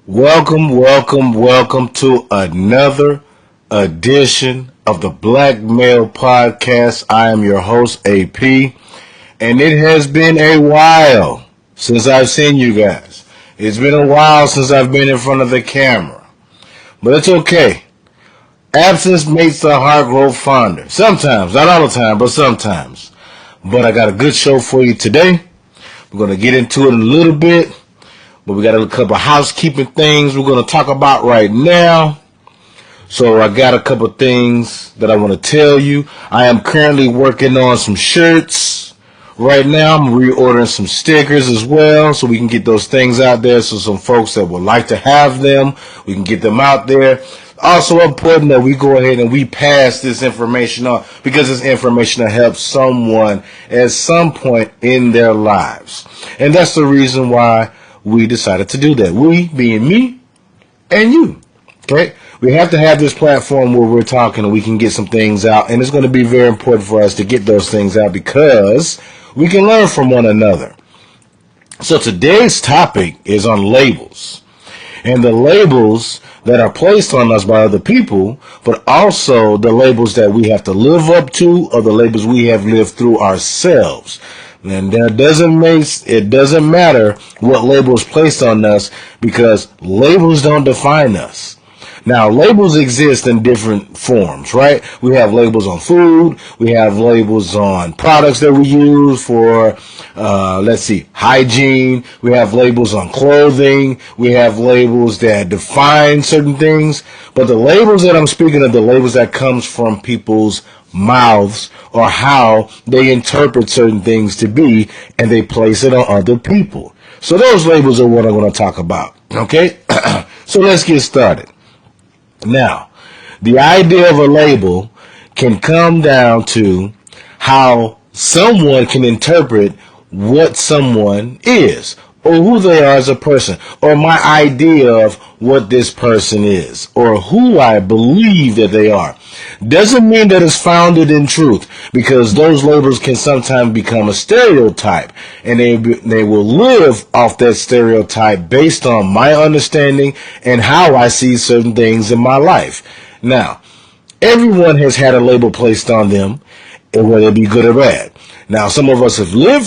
Welcome to another edition of the Black Male Podcast. I am your host, AP, and it has been a while since I've seen you guys. It's been a while since I've been in front of the camera, but it's okay. Absence makes the heart grow fonder. Sometimes, not all the time, but sometimes. But I got a good show for you today. We're going to get into it in a little bit. But we got a couple of housekeeping things we're going to talk about right now. So I got a couple of things that I want to tell you. I am currently working on some shirts right now. I'm reordering some stickers as well so we can get those things out there. So some folks that would like to have them, we can get them out there. Also important that we go ahead and we pass this information on because this information will help someone at some point in their lives. And that's the reason why we decided to do that. We being me and you. Okay? We have to have this platform where we're talking and we can get some things out. And it's going to be very important for us to get those things out because we can learn from one another. So today's topic is on labels. And the labels that are placed on us by other people, but also the labels that we have to live up to or the labels we have lived through ourselves. And it doesn't matter what label is placed on us because labels don't define us. Now, labels exist in different forms, right? We have labels on food. We have labels on products that we use for, hygiene. We have labels on clothing. We have labels that define certain things. But the labels that I'm speaking of, the labels that comes from people's mouths or how they interpret certain things to be and they place it on other people. So those labels are what I'm going to talk about. Okay? So let's get started. Now, the idea of a label can come down to how someone can interpret what someone is or who they are as a person or my idea of what this person is or who I believe that they are. Doesn't mean that it's founded in truth because those labels can sometimes become a stereotype and they will live off that stereotype based on my understanding and how I see certain things in my life. Now, everyone has had a label placed on them, whether it be good or bad. Now, some of us have lived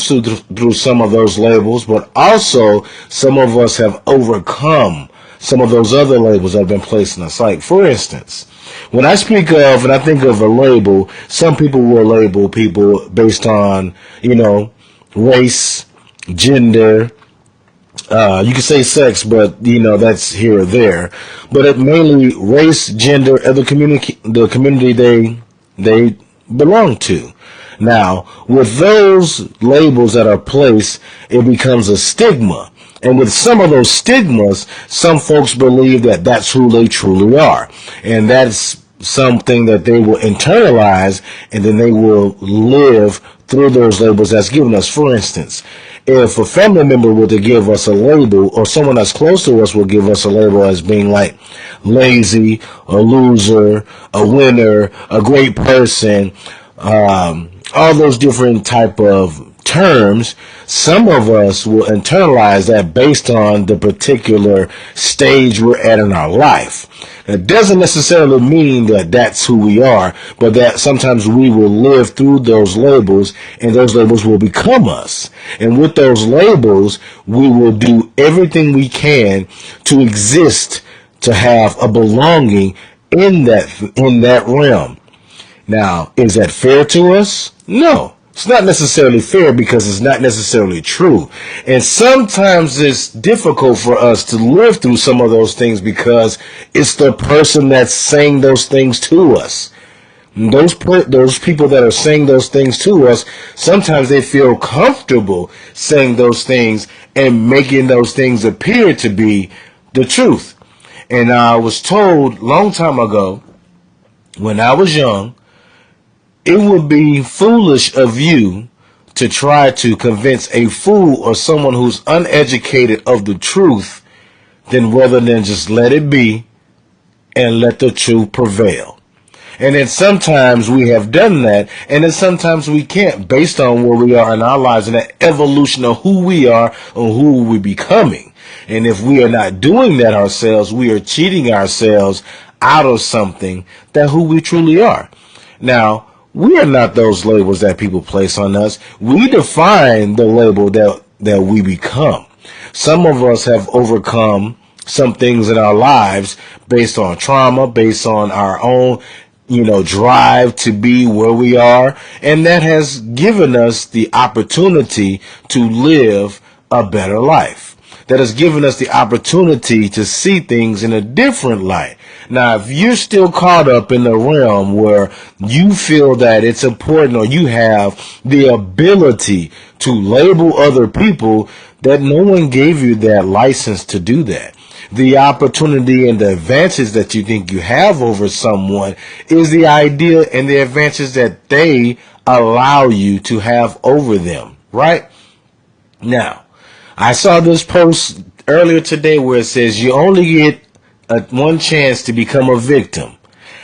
through some of those labels, but also some of us have overcome some of those other labels that have been placed on us. Like, for instance, when I speak of and I think of a label, some people will label people based on, race, gender. You can say sex, but, that's here or there. But it mainly race, gender, and the community they belong to. Now, with those labels that are placed, it becomes a stigma. And with some of those stigmas, some folks believe that that's who they truly are. And that's something that they will internalize and then they will live through those labels that's given us. For instance, if a family member were to give us a label or someone that's close to us will give us a label as being like lazy, a loser, a winner, a great person, all those different type of terms, some of us will internalize that based on the particular stage we're at in our life. It doesn't necessarily mean that that's who we are, but that sometimes we will live through those labels and those labels will become us. And with those labels, we will do everything we can to exist, to have a belonging in that realm. Now, is that fair to us? No. It's not necessarily fair because it's not necessarily true. And sometimes it's difficult for us to live through some of those things because it's the person that's saying those things to us. And those people that are saying those things to us, sometimes they feel comfortable saying those things and making those things appear to be the truth. And I was told a long time ago, when I was young, it would be foolish of you to try to convince a fool or someone who's uneducated of the truth, then rather than just let it be and let the truth prevail. And then sometimes we have done that, and then sometimes we can't based on where we are in our lives and the evolution of who we are and who we're becoming. And if we are not doing that ourselves, we are cheating ourselves out of something that who we truly are. Now, we are not those labels that people place on us. We define the label that we become. Some of us have overcome some things in our lives based on trauma, based on our own, drive to be where we are. And that has given us the opportunity to live a better life. That has given us the opportunity to see things in a different light. Now, if you're still caught up in the realm where you feel that it's important or you have the ability to label other people, that no one gave you that license to do that. The opportunity and the advantage that you think you have over someone is the idea and the advantage that they allow you to have over them, right? Now, I saw this post earlier today where it says you only get one chance to become a victim.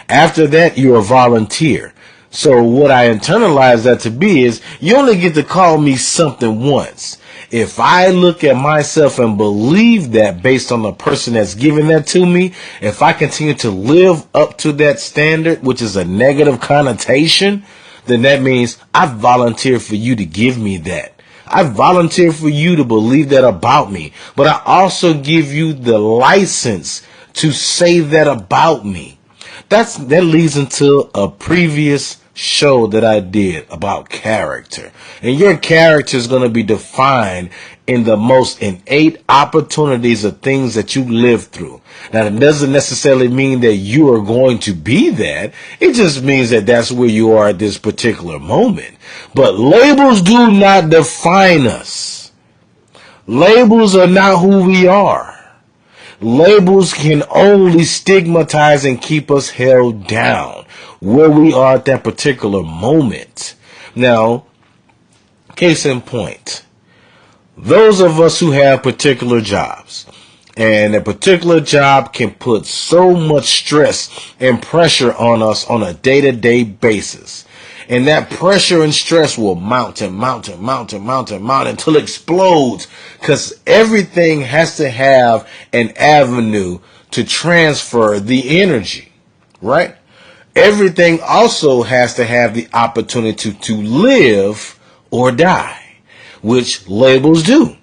After that, you're a volunteer. So what I internalize that to be is you only get to call me something once. If I look at myself and believe that based on the person that's giving that to me, if I continue to live up to that standard, which is a negative connotation, then that means I volunteer for you to give me that. I volunteer for you to believe that about me, but I also give you the license to say that about me. That leads into a previous show that I did about character. And your character is going to be defined in the most innate opportunities of things that you live through. Now, it doesn't necessarily mean that you are going to be that. It just means that that's where you are at this particular moment. But labels do not define us. Labels are not who we are. Labels can only stigmatize and keep us held down where we are at that particular moment. Now, case in point, those of us who have particular jobs, and a particular job can put so much stress and pressure on us on a day-to-day basis. And that pressure and stress will mount and mount and mount and mount and mount until it explodes, because everything has to have an avenue to transfer the energy, right? Everything also has to have the opportunity to live or die, which labels do.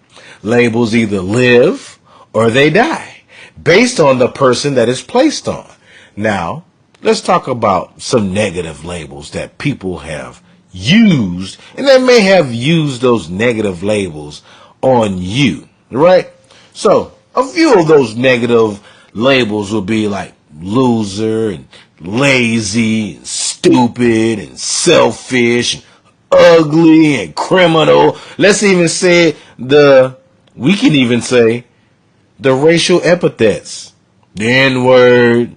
Labels either live or they die based on the person that is placed on. Now, let's talk about some negative labels that people have used, and they may have used those negative labels on you, right? So, a few of those negative labels will be like loser and lazy and stupid and selfish and ugly and criminal. Let's even say we can even say the racial epithets, the N-word,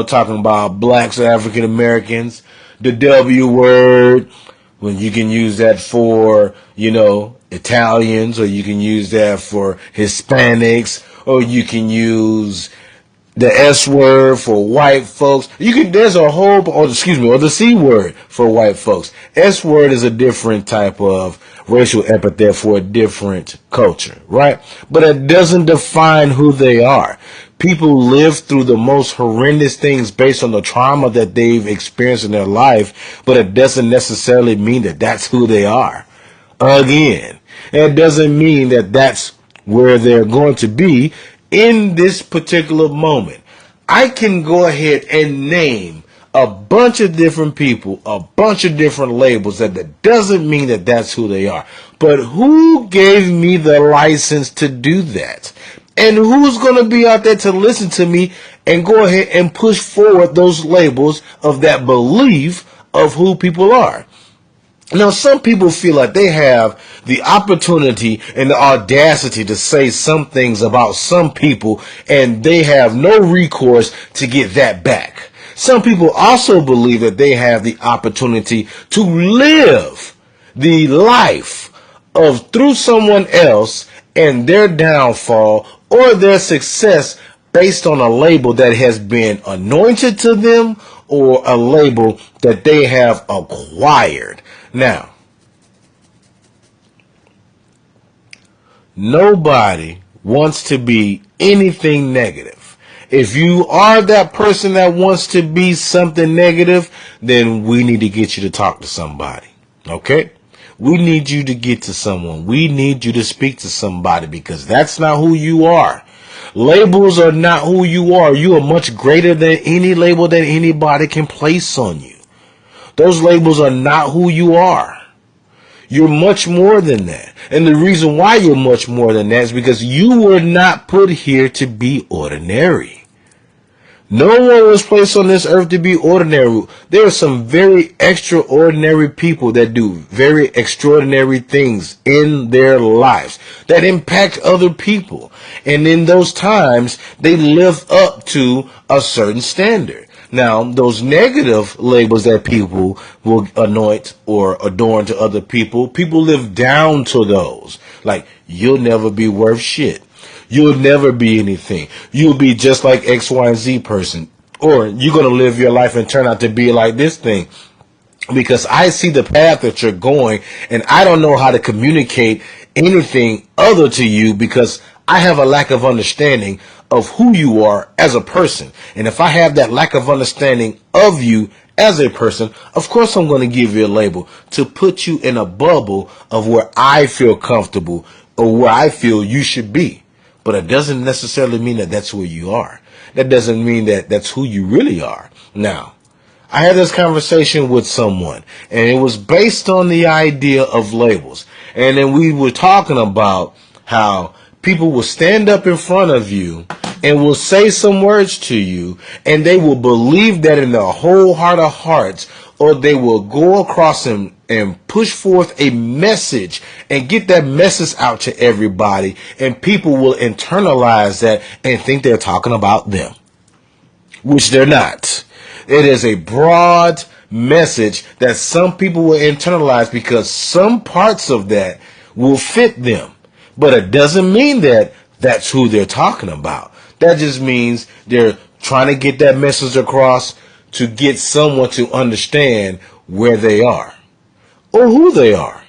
talking about blacks or African Americans, the W word, when you can use that for, Italians, or you can use that for Hispanics, or you can use the S word for white folks. There's a whole, or the C word for white folks. S word is a different type of racial epithet for a different culture, right? But it doesn't define who they are. People live through the most horrendous things based on the trauma that they've experienced in their life, but it doesn't necessarily mean that that's who they are. Again, it doesn't mean that that's where they're going to be in this particular moment. I can go ahead and name a bunch of different people, a bunch of different labels that doesn't mean that that's who they are. But who gave me the license to do that? And who's going to be out there to listen to me and go ahead and push forward those labels of that belief of who people are? Now, some people feel like they have the opportunity and the audacity to say some things about some people, and they have no recourse to get that back. Some people also believe that they have the opportunity to live the life of through someone else and their downfall or their success based on a label that has been anointed to them or a label that they have acquired. Now, nobody wants to be anything negative. If you are that person that wants to be something negative, then we need to get you to talk to somebody. Okay? We need you to get to someone. We need you to speak to somebody, because that's not who you are. Labels are not who you are. You are much greater than any label that anybody can place on you. Those labels are not who you are. You're much more than that. And the reason why you're much more than that is because you were not put here to be ordinary. No one was placed on this earth to be ordinary. There are some very extraordinary people that do very extraordinary things in their lives that impact other people. And in those times, they live up to a certain standard. Now, those negative labels that people will anoint or adorn to other people, people live down to those. Like, you'll never be worth shit. You'll never be anything. You'll be just like X, Y, and Z person. Or you're going to live your life and turn out to be like this thing. Because I see the path that you're going, and I don't know how to communicate anything other to you, because I have a lack of understanding of who you are as a person. And if I have that lack of understanding of you as a person, of course I'm going to give you a label to put you in a bubble of where I feel comfortable or where I feel you should be. But it doesn't necessarily mean that that's where you are. That doesn't mean that that's who you really are. Now, I had this conversation with someone, and it was based on the idea of labels. And then we were talking about how people will stand up in front of you and will say some words to you, and they will believe that in their whole heart of hearts, or they will go across and push forth a message and get that message out to everybody, and people will internalize that and think they're talking about them, which they're not. It is a broad message that some people will internalize because some parts of that will fit them. But it doesn't mean that that's who they're talking about. That just means they're trying to get that message across to get someone to understand where they are, or who they are,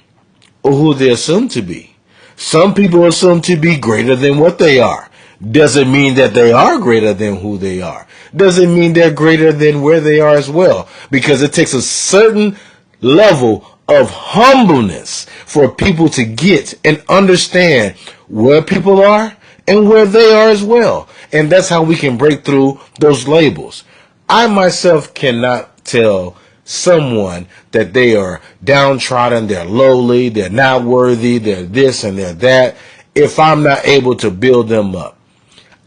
or who they assume to be. Some people assume to be greater than what they are. Doesn't mean that they are greater than who they are. Doesn't mean they're greater than where they are as well. Because it takes a certain level of humbleness for people to get and understand where people are and where they are as well. And that's how we can break through those labels. I myself cannot tell someone that they are downtrodden, they're lowly, they're not worthy, they're this and they're that, if I'm not able to build them up.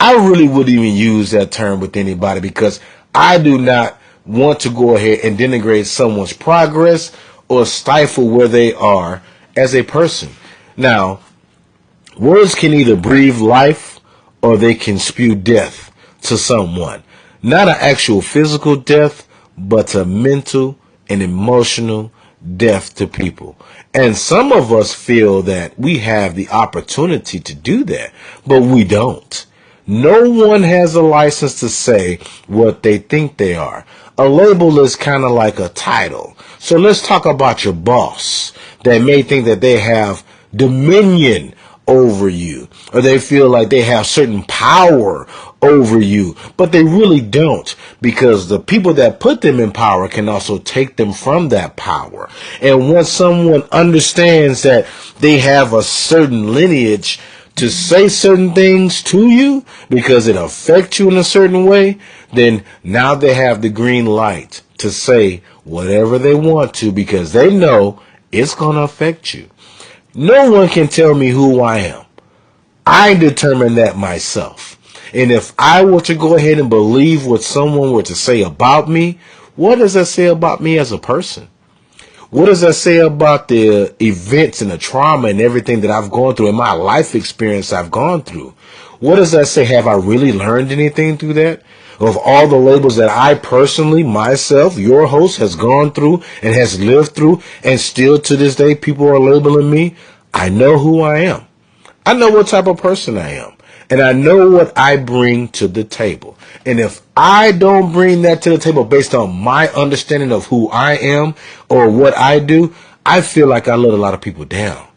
I really wouldn't even use that term with anybody, because I do not want to go ahead and denigrate someone's progress or stifle where they are as a person. Now, words can either breathe life or they can spew death to someone. Not an actual physical death, but a mental and emotional death to people. And some of us feel that we have the opportunity to do that, but we don't. No one has a license to say what they think they are. A label is kind of like a title. So let's talk about your boss that may think that they have dominion over you, or they feel like they have certain power over you, but they really don't, because the people that put them in power can also take them from that power. And once someone understands that they have a certain lineage to say certain things to you because it affects you in a certain way, then now they have the green light to say whatever they want to, because they know it's going to affect you. No one can tell me who I am. I determine that myself. And if I were to go ahead and believe what someone were to say about me, what does that say about me as a person? What does that say about the events and the trauma and everything that I've gone through in my life experience I've gone through? What does that say? Have I really learned anything through that? Of all the labels that I personally, myself, your host, has gone through and has lived through, and still to this day people are labeling me, I know who I am. I know what type of person I am. And I know what I bring to the table. And if I don't bring that to the table based on my understanding of who I am or what I do, I feel like I let a lot of people down.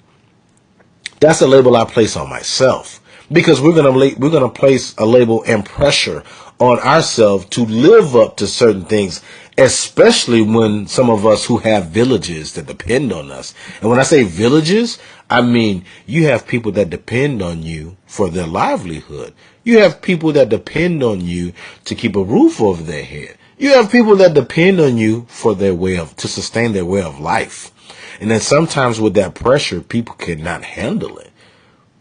That's a label I place on myself. because we're gonna place a label and pressure on ourselves to live up to certain things, especially when some of us who have villages that depend on us. And when I say villages, I mean you have people that depend on you for their livelihood. You have people that depend on you to keep a roof over their head. You have people that depend on you for to sustain their way of life. And then sometimes with that pressure, people cannot handle it.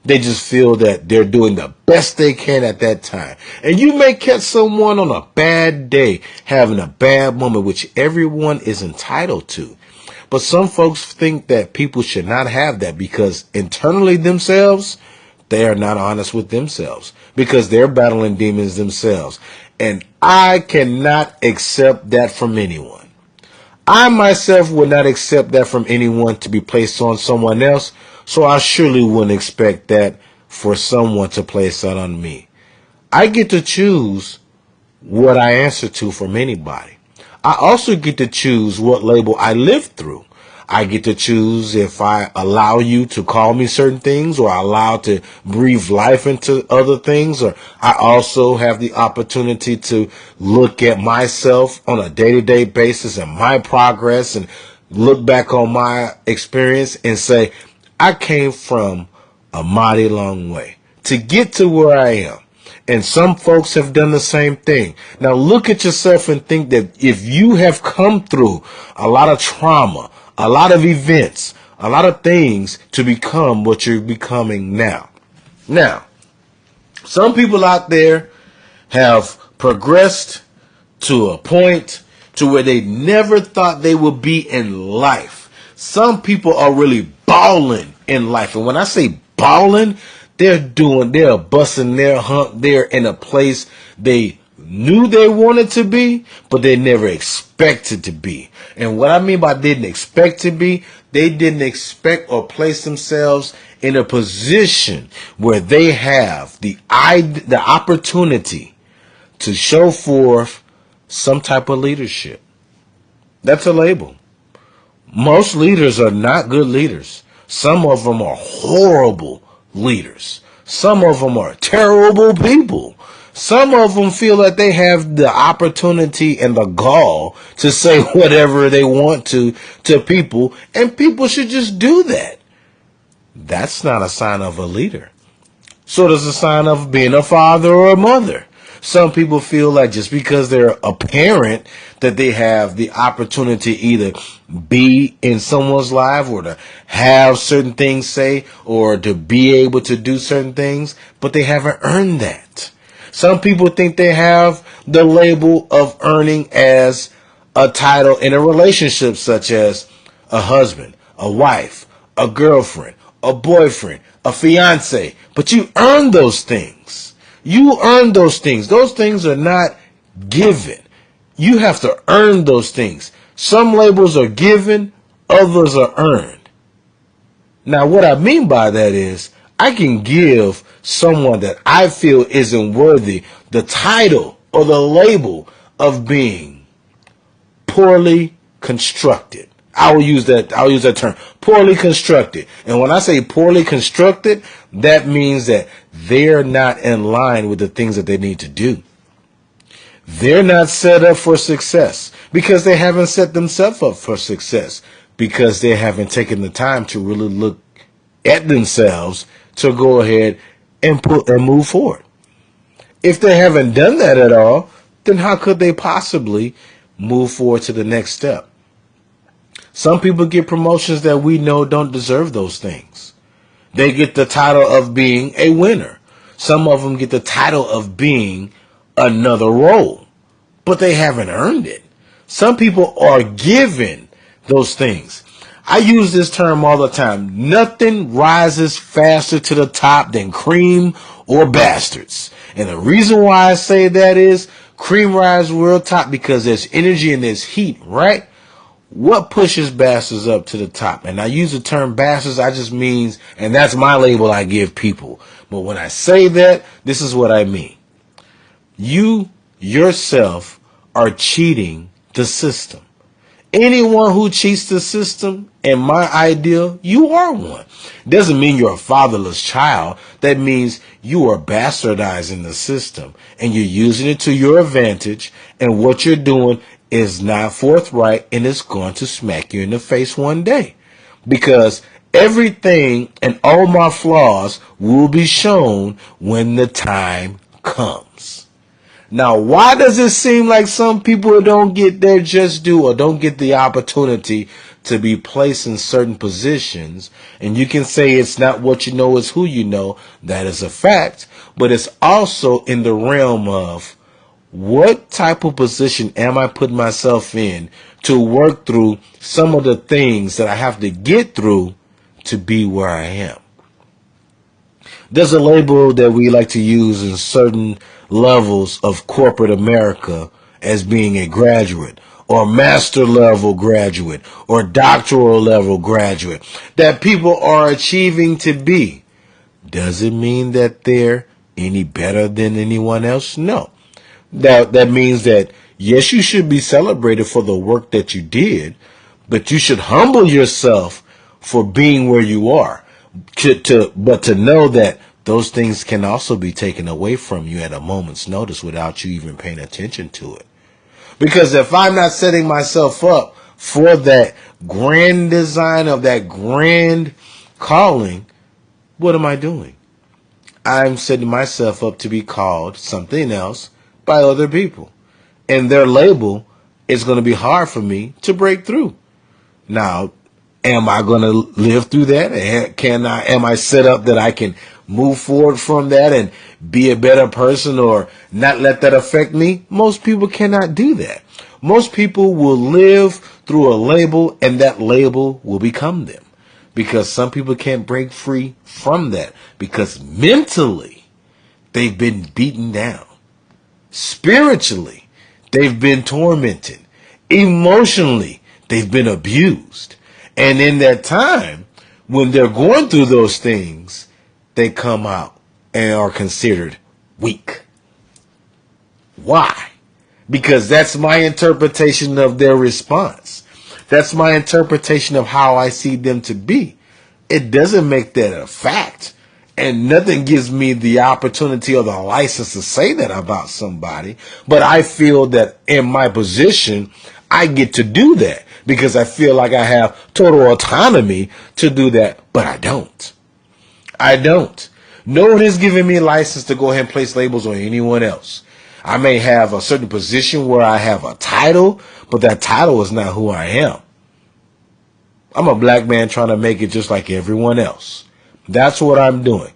They just feel that they're doing the best they can at that time. And you may catch someone on a bad day, having a bad moment, which everyone is entitled to. But some folks think that people should not have that because internally themselves, they are not honest with themselves because they're battling demons themselves. And I cannot accept that from anyone. I myself would not accept that from anyone to be placed on someone else. So I surely wouldn't expect that for someone to place that on me. I get to choose what I answer to from anybody. I also get to choose what label I live through. I get to choose if I allow you to call me certain things or I allow to breathe life into other things, or I also have the opportunity to look at myself on a day-to-day basis and my progress and look back on my experience and say, I came from a mighty long way to get to where I am. And some folks have done the same thing. Now look at yourself and think that if you have come through a lot of trauma, a lot of events, a lot of things to become what you're becoming now. Now, some people out there have progressed to a point to where they never thought they would be in life. Some people are really balling in life. And when I say balling, they're busting their hump. They're in a place they knew they wanted to be, but they never expected to be. And what I mean by didn't expect to be, they didn't expect or place themselves in a position where they have the opportunity to show forth some type of leadership. That's a label. Most leaders are not good leaders. Some of them are horrible leaders. Some of them are terrible people. Some of them feel that they have the opportunity and the gall to say whatever they want to people, and people should just do that. That's not a sign of a leader. So does a sign of being a father or a mother. Some people feel like just because they're a parent that they have the opportunity to either be in someone's life or to have certain things say or to be able to do certain things, but they haven't earned that. Some people think they have the label of earning as a title in a relationship, such as a husband, a wife, a girlfriend, a boyfriend, a fiance, but you earn those things. You earn those things. Those things are not given. You have to earn those things. Some labels are given, others are earned. Now, what I mean by that is I can give someone that I feel isn't worthy the title or the label of being poorly constructed. I will use that term, poorly constructed. And when I say poorly constructed, that means that they're not in line with the things that they need to do. They're not set up for success because they haven't set themselves up for success, because they haven't taken the time to really look at themselves to go ahead and move forward. If they haven't done that at all, then how could they possibly move forward to the next step? Some people get promotions that we know don't deserve those things. They get the title of being a winner. Some of them get the title of being another role, but they haven't earned it. Some people are given those things. I use this term all the time. Nothing rises faster to the top than cream or bastards. And the reason why I say that is cream rises real top because there's energy and there's heat, right? What pushes bastards up to the top? And I use the term bastards, I just means, and that's my label I give people. But when I say that, this is what I mean. You yourself are cheating the system. Anyone who cheats the system In my ideal, you are one. Doesn't mean you're a fatherless child. That means you are bastardizing the system and you're using it to your advantage. And what you're doing is not forthright, and it's going to smack you in the face one day. Because everything and all my flaws will be shown when the time comes. Now, why does it seem like some people don't get their just due or don't get the opportunity to be placed in certain positions? And you can say it's not what you know, it's who you know. That is a fact. But it's also in the realm of what type of position am I putting myself in to work through some of the things that I have to get through to be where I am. There's a label that we like to use in certain levels of corporate America as being a graduate or master level graduate or doctoral level graduate that people are achieving to be. Does it mean that they're any better than anyone else? No. That means that, yes, you should be celebrated for the work that you did, but you should humble yourself for being where you are. But to know that those things can also be taken away from you at a moment's notice without you even paying attention to it. Because if I'm not setting myself up for that grand design of that grand calling, what am I doing? I'm setting myself up to be called something else by other people. And their label is going to be hard for me to break through. Now, am I going to live through that? Am I set up that I can move forward from that and be a better person or not let that affect me? Most people cannot do that. Most people will live through a label and that label will become them. Because some people can't break free from that because mentally they've been beaten down. Spiritually, they've been tormented. Emotionally, they've been abused. And in that time, when they're going through those things, they come out and are considered weak. Why? Because that's my interpretation of their response. That's my interpretation of how I see them to be. It doesn't make that a fact. And nothing gives me the opportunity or the license to say that about somebody. But I feel that in my position, I get to do that because I feel like I have total autonomy to do that. But I don't. I don't. No one has given me a license to go ahead and place labels on anyone else. I may have a certain position where I have a title, but that title is not who I am. I'm a black man trying to make it just like everyone else. That's what I'm doing.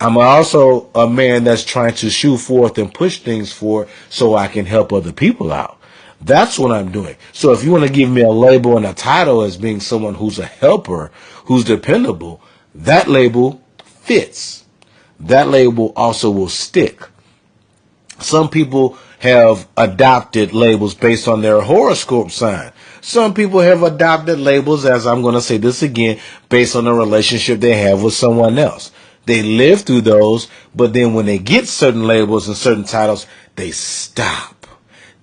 I'm also a man that's trying to shoot forth and push things forward so I can help other people out. That's what I'm doing. So if you want to give me a label and a title as being someone who's a helper, who's dependable, that label fits. That label also will stick. Some people have adopted labels based on their horoscope sign. Some people have adopted labels, as I'm going to say this again, based on the relationship they have with someone else. They live through those, but then when they get certain labels and certain titles, they stop.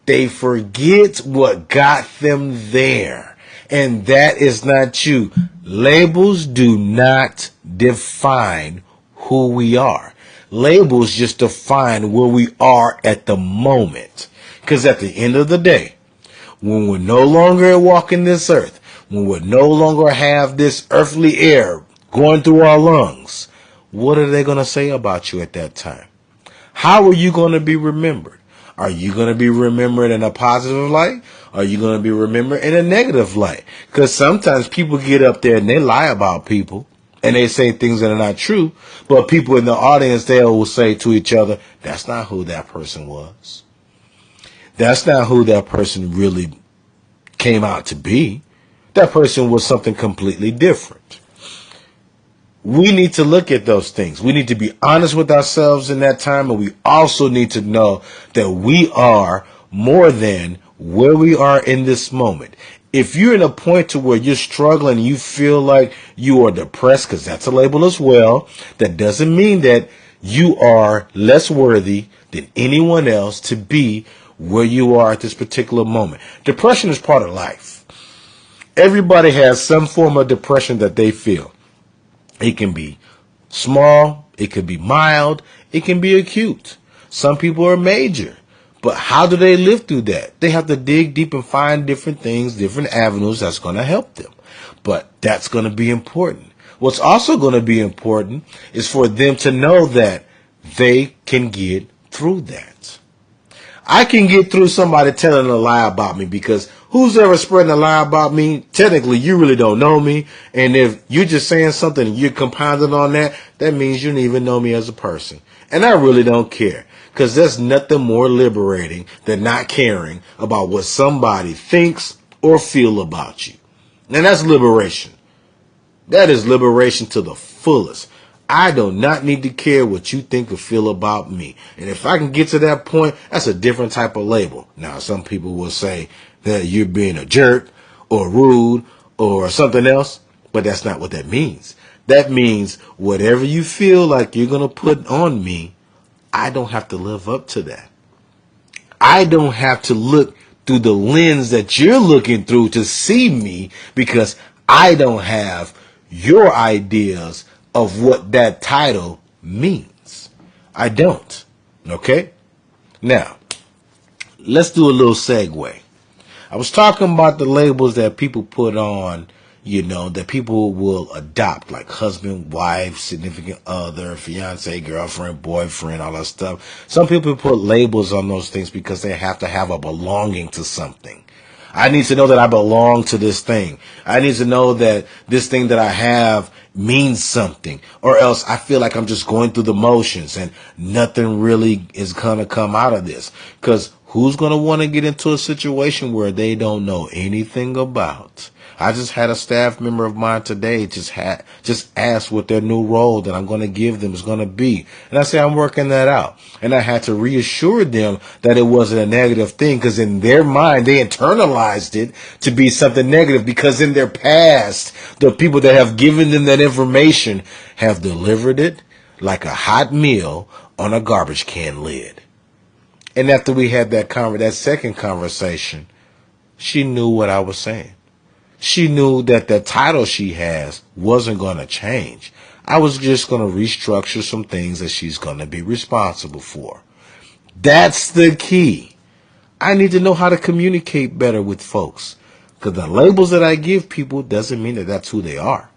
They forget what got them there. And that is not you. Labels do not define who we are. Labels just define where we are at the moment. Because at the end of the day, when we're no longer walking this earth, when we no longer have this earthly air going through our lungs, what are they going to say about you at that time? How are you going to be remembered? Are you going to be remembered in a positive light? Are you going to be remembered in a negative light? Because sometimes people get up there and they lie about people. And they say things that are not true, but people in the audience, they will say to each other, that's not who that person was. That's not who that person really came out to be. That person was something completely different. We need to look at those things. We need to be honest with ourselves in that time, and we also need to know that we are more than where we are in this moment. If you're in a point to where you're struggling, you feel like you are depressed, because that's a label as well, that doesn't mean that you are less worthy than anyone else to be where you are at this particular moment. Depression is part of life. Everybody has some form of depression that they feel. It can be small, it can be mild, it can be acute. Some people are major. But how do they live through that? They have to dig deep and find different things, different avenues that's going to help them. But that's going to be important. What's also going to be important is for them to know that they can get through that. I can get through somebody telling a lie about me, because who's ever spreading a lie about me? Technically, you really don't know me. And if you're just saying something and you're compounding on that, that means you don't even know me as a person. And I really don't care, because there's nothing more liberating than not caring about what somebody thinks or feel about you. And that's liberation. That is liberation to the fullest. I do not need to care what you think or feel about me. And if I can get to that point, that's a different type of label. Now, some people will say that you're being a jerk or rude or something else, but that's not what that means. That means whatever you feel like you're going to put on me, I don't have to live up to that. I don't have to look through the lens that you're looking through to see me, because I don't have your ideas of what that title means. I don't. Okay? Now, let's do a little segue. I was talking about the labels that people put on, that people will adopt, like husband, wife, significant other, fiance, girlfriend, boyfriend, all that stuff. Some people put labels on those things because they have to have a belonging to something. I need to know that I belong to this thing. I need to know that this thing that I have means something, or else I feel like I'm just going through the motions and nothing really is going to come out of this. Because who's going to want to get into a situation where they don't know anything about? I just had a staff member of mine today just ask what their new role that I'm going to give them is going to be. And I say, I'm working that out. And I had to reassure them that it wasn't a negative thing, because in their mind, they internalized it to be something negative, because in their past, the people that have given them that information have delivered it like a hot meal on a garbage can lid. And after we had that second conversation, she knew what I was saying. She knew that the title she has wasn't going to change. I was just going to restructure some things that she's going to be responsible for. That's the key. I need to know how to communicate better with folks, because the labels that I give people doesn't mean that that's who they are.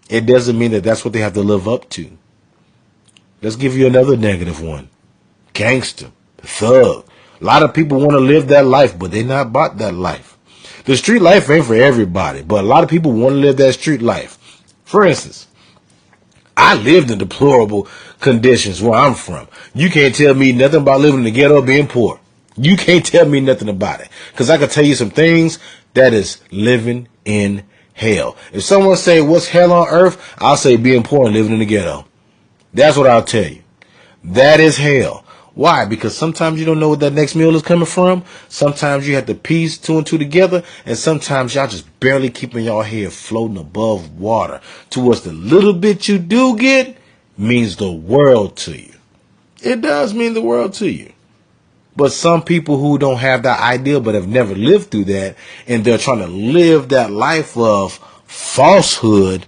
It doesn't mean that that's what they have to live up to. Let's give you another negative one. Gangster, thug. A lot of people want to live that life, but they're not about that life. The street life ain't for everybody, but a lot of people want to live that street life. For instance, I lived in deplorable conditions where I'm from. You can't tell me nothing about living in the ghetto or being poor. You can't tell me nothing about it, because I can tell you some things that is living in hell. If someone say, what's hell on earth? I'll say being poor and living in the ghetto. That's what I'll tell you. That is hell. Why? Because sometimes you don't know what that next meal is coming from. Sometimes you have to piece two and two together. And sometimes y'all just barely keeping y'all head floating above water. Towards the little bit you do get means the world to you. It does mean the world to you. But some people who don't have that idea but have never lived through that, and they're trying to live that life of falsehood,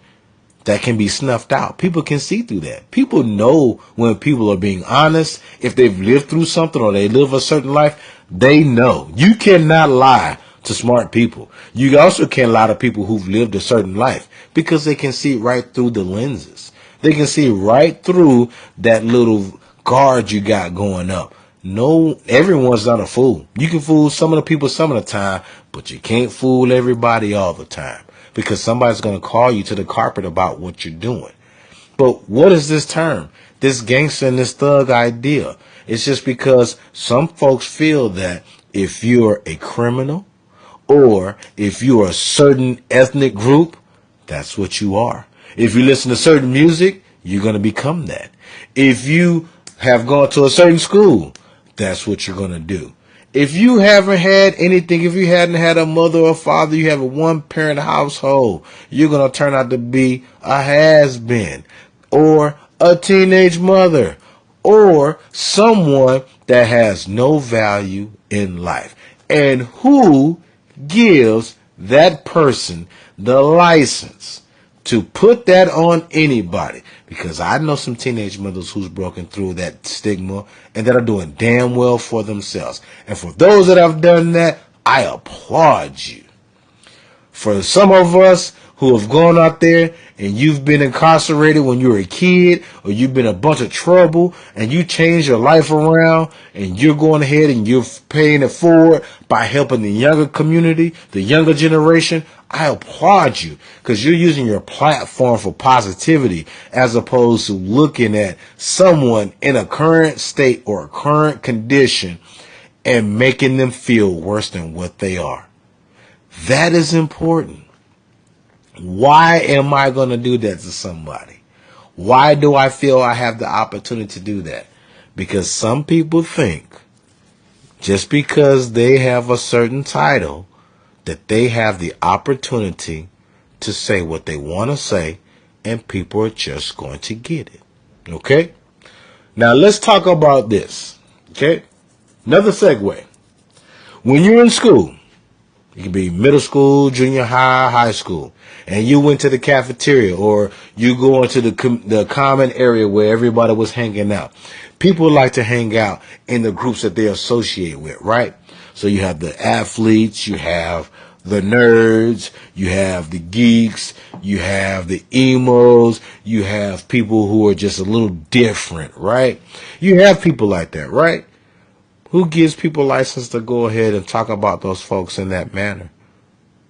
that can be snuffed out. People can see through that. People know when people are being honest. If they've lived through something or they live a certain life, they know. You cannot lie to smart people. You also can't lie to people who've lived a certain life, because they can see right through the lenses. They can see right through that little guard you got going up. No, everyone's not a fool. You can fool some of the people some of the time, but you can't fool everybody all the time, because somebody's going to call you to the carpet about what you're doing. But what is this term? This gangster and this thug idea? It's just because some folks feel that if you're a criminal or if you're a certain ethnic group, that's what you are. If you listen to certain music, you're going to become that. If you have gone to a certain school, that's what you're going to do. If you haven't had anything, if you hadn't had a mother or father, you have a one-parent household, you're going to turn out to be a has-been, or a teenage mother, or someone that has no value in life. And who gives that person the license to put that on anybody, because I know some teenage mothers who's broken through that stigma and that are doing damn well for themselves. And for those that have done that, I applaud you. For some of us who have gone out there and you've been incarcerated when you were a kid, or you've been a bunch of trouble and you changed your life around and you're going ahead and you're paying it forward by helping the younger community, the younger generation, I applaud you, because you're using your platform for positivity as opposed to looking at someone in a current state or a current condition and making them feel worse than what they are. That is important. Why am I going to do that to somebody? Why do I feel I have the opportunity to do that? Because some people think just because they have a certain title that they have the opportunity to say what they want to say, and people are just going to get it. Okay? Now let's talk about this. Okay? Another segue. When you're in school, it could be middle school, junior high, high school, and you went to the cafeteria, or you go into the common area where everybody was hanging out. People like to hang out in the groups that they associate with, right? So you have the athletes, you have the nerds, you have the geeks, you have the emos, you have people who are just a little different, right? You have people like that, right? Who gives people license to go ahead and talk about those folks in that manner?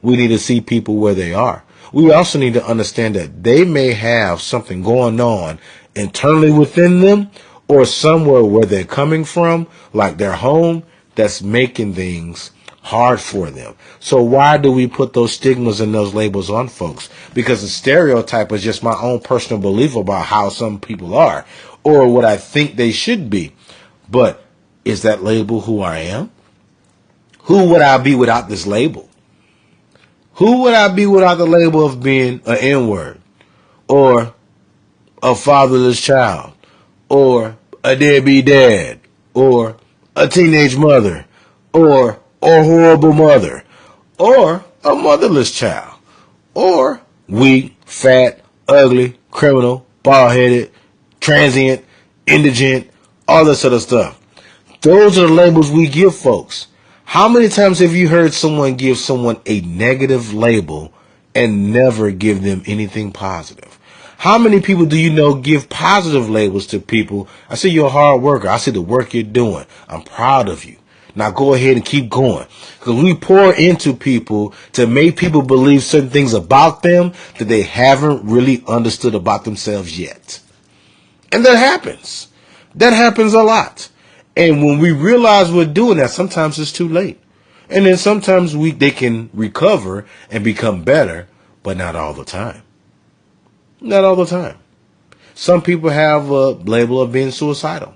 We need to see people where they are. We also need to understand that they may have something going on internally within them, or somewhere where they're coming from, like their home, that's making things hard for them. So why do we put those stigmas and those labels on folks? Because the stereotype is just my own personal belief about how some people are, or what I think they should be. But is that label who I am? Who would I be without this label? Who would I be without the label of being an N-word, or a fatherless child, or a deadbeat dad, or a teenage mother, or a horrible mother, or a motherless child, or weak, fat, ugly, criminal, bald-headed, transient, indigent, all this other stuff? Those are the labels we give folks. How many times have you heard someone give someone a negative label and never give them anything positive? How many people do you know give positive labels to people? I see you're a hard worker. I see the work you're doing. I'm proud of you. Now go ahead and keep going. Because we pour into people to make people believe certain things about them that they haven't really understood about themselves yet. And that happens. That happens a lot. And when we realize we're doing that, sometimes it's too late. And then sometimes they can recover and become better, but not all the time. Not all the time. Some people have a label of being suicidal.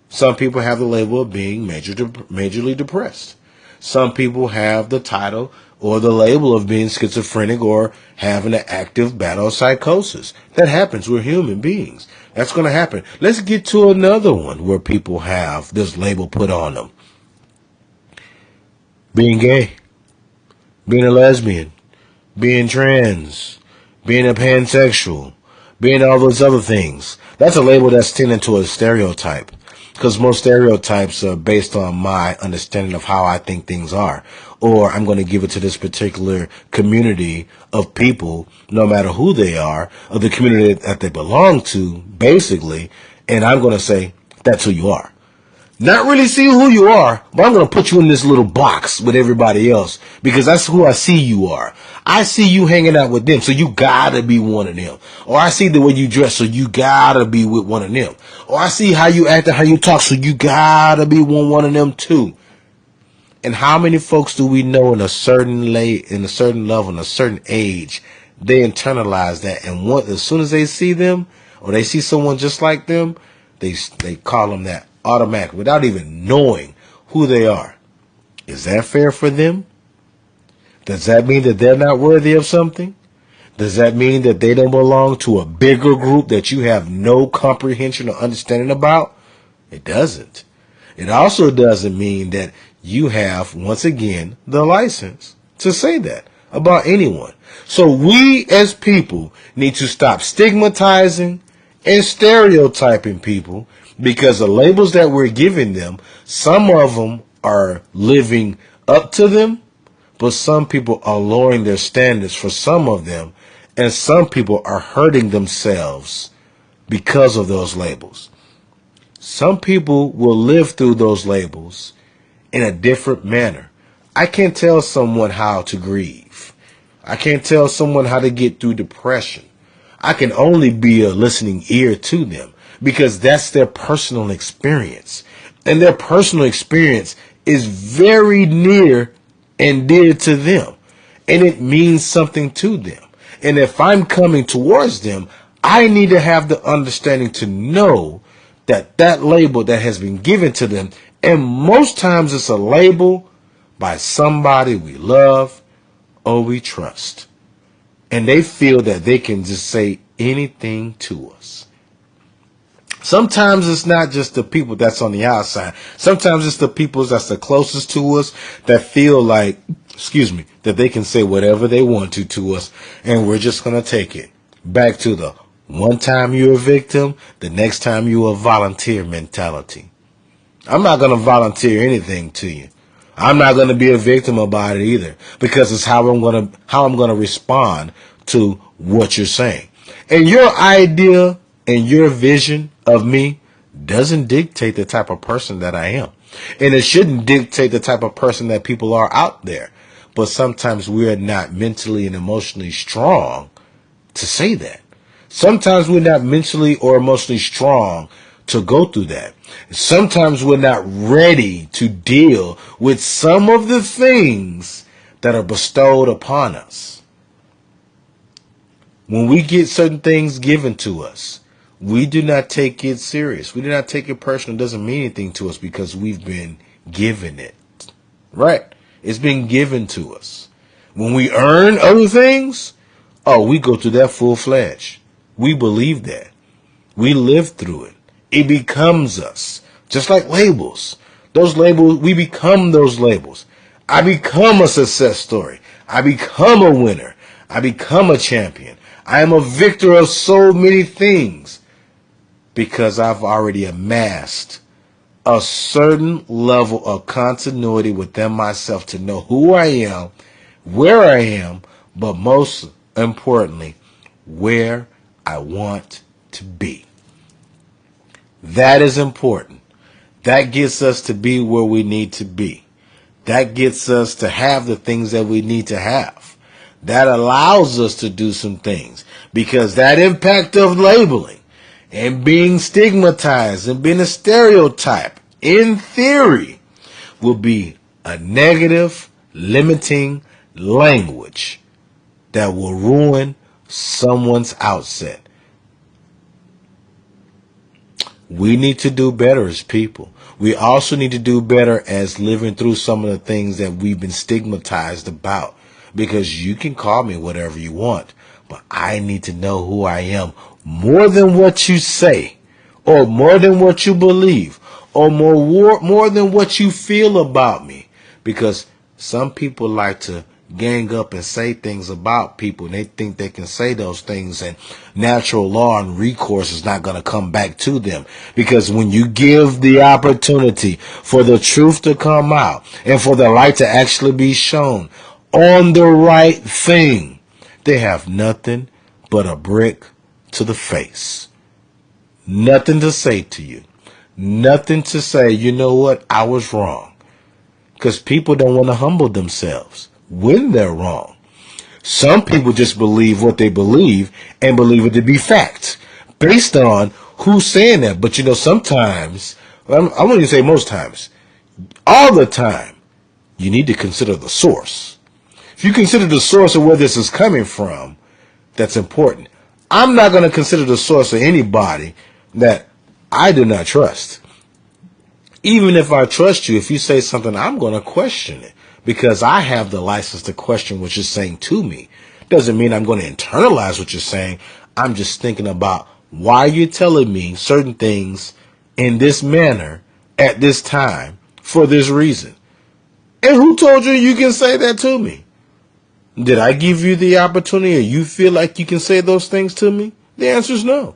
Some people have the label of being majorly depressed. Some people have the title or the label of being schizophrenic or having an active battle of psychosis. That happens. We're human beings. That's going to happen. Let's get to another one where people have this label put on them. Being gay, being a lesbian, being trans, being a pansexual, being all those other things. That's a label that's tending to a stereotype, because most stereotypes are based on my understanding of how I think things are. Or I'm going to give it to this particular community of people, no matter who they are, of the community that they belong to, basically, and I'm going to say, that's who you are. Not really see who you are, but I'm going to put you in this little box with everybody else, because that's who I see you are. I see you hanging out with them, so you gotta be one of them. Or I see the way you dress, so you gotta be with one of them. Or I see how you act and how you talk, so you gotta be one of them too. And how many folks do we know in a certain level, in a certain age, they internalize that, and as soon as they see them, or they see someone just like them, they call them that automatic, without even knowing who they are. Is that fair for them? Does that mean that they're not worthy of something? Does that mean that they don't belong to a bigger group that you have no comprehension or understanding about? It doesn't. It also doesn't mean that you have, once again, the license to say that. about anyone. So we as people need to stop stigmatizing and stereotyping people, because the labels that we're giving them, some of them are living up to them, but some people are lowering their standards for some of them, and some people are hurting themselves because of those labels. Some people will live through those labels in a different manner. I can't tell someone how to grieve. I can't tell someone how to get through depression. I can only be a listening ear to them, because that's their personal experience. And their personal experience is very near and dear to them. And it means something to them. And if I'm coming towards them, I need to have the understanding to know that that label that has been given to them, and most times it's a label by somebody we love or we trust. And they feel that they can just say anything to us. Sometimes it's not just the people that's on the outside. Sometimes it's the people that's the closest to us that feel like, that they can say whatever they want to us, and we're just going to take it. Back to the one time you're a victim, the next time you're a volunteer mentality. I'm not going to volunteer anything to you. I'm not going to be a victim about it either, because it's how I'm going to respond to what you're saying. And your idea and your vision of me doesn't dictate the type of person that I am. And it shouldn't dictate the type of person that people are out there. But sometimes we're not mentally and emotionally strong to say that. Sometimes we're not mentally or emotionally strong to go through that. Sometimes we're not ready to deal with some of the things that are bestowed upon us. When we get certain things given to us, we do not take it serious. We do not take it personal. It doesn't mean anything to us because we've been given it. Right? It's been given to us. When we earn other things, we go through that full-fledged. We believe that. We live through it. It becomes us. Just like labels. Those labels, we become those labels. I become a success story. I become a winner. I become a champion. I am a victor of so many things because I've already amassed a certain level of continuity within myself to know who I am, where I am, but most importantly, where I want to be. That is important. That gets us to be where we need to be. That gets us to have the things that we need to have. That allows us to do some things, because that impact of labeling and being stigmatized and being a stereotype, in theory, will be a negative, limiting language that will ruin someone's outset. We need to do better as people. We also need to do better as living through some of the things that we've been stigmatized about. Because you can call me whatever you want, but I need to know who I am more than what you say, or more than what you believe, or more than what you feel about me. Because some people like to gang up and say things about people, and they think they can say those things, and natural law and recourse is not going to come back to them. Because when you give the opportunity for the truth to come out and for the light to actually be shown on the right thing, they have nothing but a brick to the face. Nothing to say to you. Nothing to say, you know what, I was wrong. Because people don't want to humble themselves when they're wrong. Some people just believe what they believe and believe it to be fact based on who's saying that. But sometimes, I'm going to say most times, all the time, you need to consider the source. If you consider the source of where this is coming from, that's important. I'm not going to consider the source of anybody that I do not trust. Even if I trust you, if you say something, I'm going to question it because I have the license to question what you're saying to me. Doesn't mean I'm going to internalize what you're saying. I'm just thinking about why you're telling me certain things in this manner at this time for this reason. And who told you you can say that to me? Did I give you the opportunity, or you feel like you can say those things to me? The answer is no.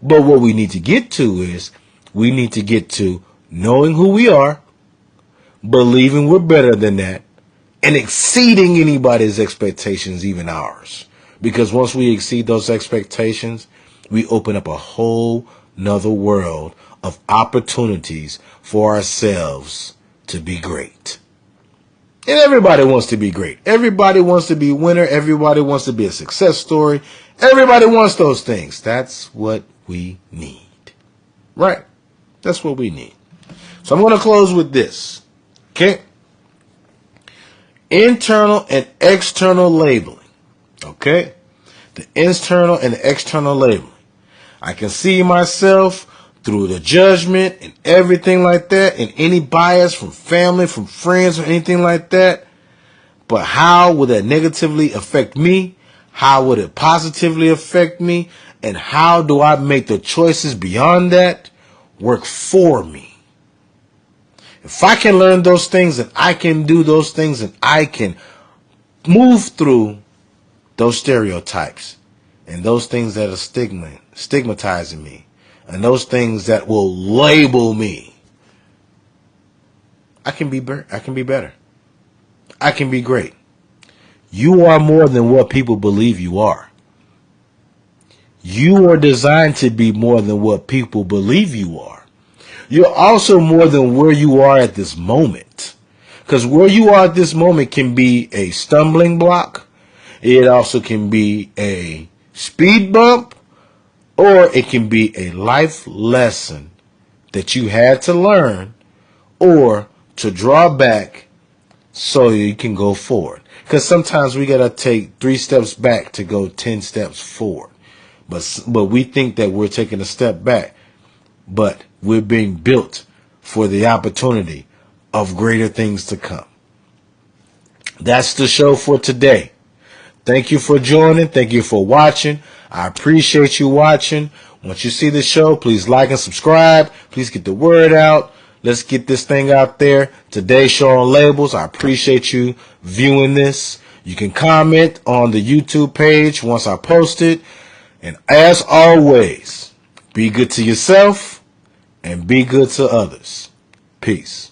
But what we need to get to is, we need to get to knowing who we are, believing we're better than that, and exceeding anybody's expectations, even ours. Because once we exceed those expectations, we open up a whole nother world of opportunities for ourselves to be great. And everybody wants to be great. Everybody wants to be a winner. Everybody wants to be a success story. Everybody wants those things. That's what we need. Right? That's what we need. So I'm going to close with this. Okay? Internal and external labeling. Okay? The internal and the external labeling. I can see myself through the judgment and everything like that, and any bias from family, from friends, or anything like that. But how will that negatively affect me? How would it positively affect me? And how do I make the choices beyond that work for me? If I can learn those things, and I can do those things, and I can move through those stereotypes and those things that are stigmatizing me, and those things that will label me, I can be better. I can be great. You are more than what people believe you are. You are designed to be more than what people believe you are. You're also more than where you are at this moment. Because where you are at this moment can be a stumbling block. It also can be a speed bump. Or it can be a life lesson that you had to learn or to draw back so you can go forward. Because sometimes we got to take 3 steps back to go 10 steps forward. But we think that we're taking a step back. But we're being built for the opportunity of greater things to come. That's the show for today. Thank you for joining. Thank you for watching. I appreciate you watching. Once you see the show, please like and subscribe. Please get the word out. Let's get this thing out there. Today's show on labels. I appreciate you viewing this. You can comment on the YouTube page once I post it. And as always, be good to yourself and be good to others. Peace.